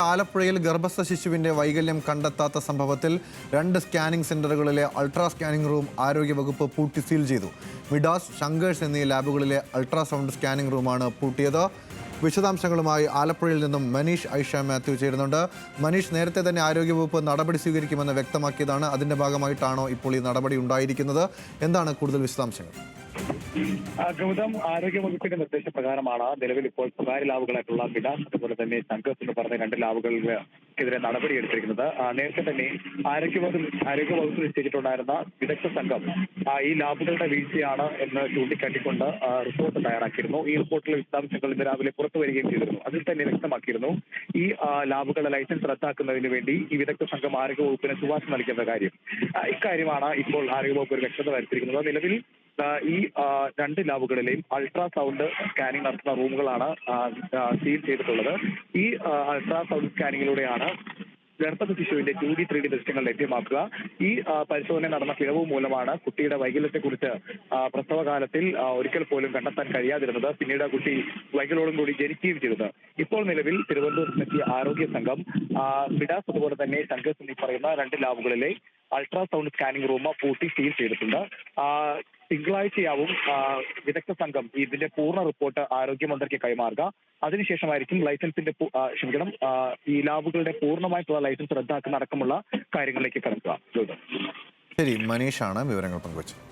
ആലപ്പുഴയിൽ ഗർഭസ്ഥ ശിശുവിന്റെ വൈകല്യം കണ്ടെത്താത്ത സംഭവത്തിൽ 2 സ്കാനിംഗ് സെന്ററുകളിലെ അൾട്രാ സ്കാനിംഗ് റൂം ആരോഗ്യവകുപ്പ് പൂട്ടി സീൽ ചെയ്തു. മിഡാസ്, ശങ്കേഴ്സ് എന്നീ ലാബുകളിലെ അൾട്രാസൗണ്ട് സ്കാനിംഗ് റൂമാണ് പൂട്ടിയത്. വിശദാംശങ്ങളുമായി ആലപ്പുഴയിൽ നിന്നും മനീഷ് ഐഷ മാത്യു ചേരുന്നുണ്ട്. മനീഷ്, നേരത്തെ തന്നെ ആരോഗ്യവകുപ്പ് നടപടി സ്വീകരിക്കുമെന്ന് വ്യക്തമാക്കിയതാണ്. അതിന്റെ ഭാഗമായിട്ടാണോ ഇപ്പോൾ ഈ നടപടി ഉണ്ടായിരിക്കുന്നത്? എന്താണ് കൂടുതൽ വിശദാംശങ്ങൾ? ഗൗതം, ആരോഗ്യവകുപ്പിന്റെ നിർദ്ദേശപ്രകാരമാണ് നിലവിൽ ഇപ്പോൾ സ്വകാര്യ ലാബുകളായിട്ടുള്ള മിഡാസ് അതുപോലെ തന്നെ ശങ്കേഴ്സ് എന്ന് പറഞ്ഞ 2 ലാബുകൾക്കെതിരെ നടപടിയെടുത്തിരിക്കുന്നത്. നേരത്തെ തന്നെ ആരോഗ്യവകുപ്പ് നിശ്ചയിച്ചിട്ടുണ്ടായിരുന്ന വിദഗ്ധ സംഘം ഈ ലാബുകളുടെ വീഴ്ചയാണ് എന്ന് ചൂണ്ടിക്കാട്ടിക്കൊണ്ട് റിപ്പോർട്ട് തയ്യാറാക്കിയിരുന്നു. ഈ റിപ്പോർട്ടിലെ വിശദാംശങ്ങൾ ഇന്ന് രാവിലെ പുറത്തു വരികയും ചെയ്തിരുന്നു. അതിൽ തന്നെ വ്യക്തമാക്കിയിരുന്നു ഈ ലാബുകളുടെ ലൈസൻസ് റദ്ദാക്കുന്നതിന് വേണ്ടി ഈ വിദഗ്ധ സംഘം ആരോഗ്യവകുപ്പിന് ശുപാർശ നൽകേണ്ട കാര്യം. ഇക്കാര്യമാണ് ഇപ്പോൾ ആരോഗ്യവകുപ്പ് ഒരു വ്യക്തത വരുത്തിയിരിക്കുന്നത്. നിലവിൽ ഈ 2 ലാബുകളിലെയും അൾട്രാസൗണ്ട് സ്കാനിംഗ് നടത്തുന്ന റൂമുകളാണ് സീൽ ചെയ്തിട്ടുള്ളത്. ഈ അൾട്രാസൗണ്ട് സ്കാനിങ്ങിലൂടെയാണ് ഗർഭസ്ഥ ശിശുവിന്റെ 2D 3D ദൃശ്യങ്ങൾ ലഭ്യമാക്കുക. ഈ പരിശോധന നടന്ന പിഴവ് മൂലമാണ് കുട്ടിയുടെ വൈകല്യത്തെക്കുറിച്ച് പ്രസവകാലത്തിൽ ഒരിക്കൽ പോലും കണ്ടെത്താൻ കഴിയാതിരുന്നത്. പിന്നീട് കുട്ടി വൈകല്യോടും കൂടി ജനിക്കുകയും ചെയ്തത്. ഇപ്പോൾ നിലവിൽ തിരുവനന്തപുരത്തെത്തിയ ആരോഗ്യ സംഘം മിഡാസ് അതുപോലെ തന്നെ ശങ്കേഴ്സ് എന്നീ പറയുന്ന 2 ലാബുകളിലെ അൾട്രാസൗണ്ട് സ്കാനിംഗ് റൂം പൂട്ടി സീൽ ചെയ്തിട്ടുണ്ട്. തിങ്കളാഴ്ചയാവും വിദഗ്ധ സംഘം ഇതിന്റെ പൂർണ്ണ റിപ്പോർട്ട് ആരോഗ്യമന്ത്രിക്ക് കൈമാറുക. അതിനുശേഷമായിരിക്കും ലൈസൻസിന്റെ ഈ ലാബുകളുടെ പൂർണ്ണമായിട്ടുള്ള ലൈസൻസ് റദ്ദാക്കുന്ന അടക്കമുള്ള കാര്യങ്ങളിലേക്ക് കടക്കുക. ശരി, മനീഷാണ് വിവരങ്ങൾ പങ്കുവച്ചത്.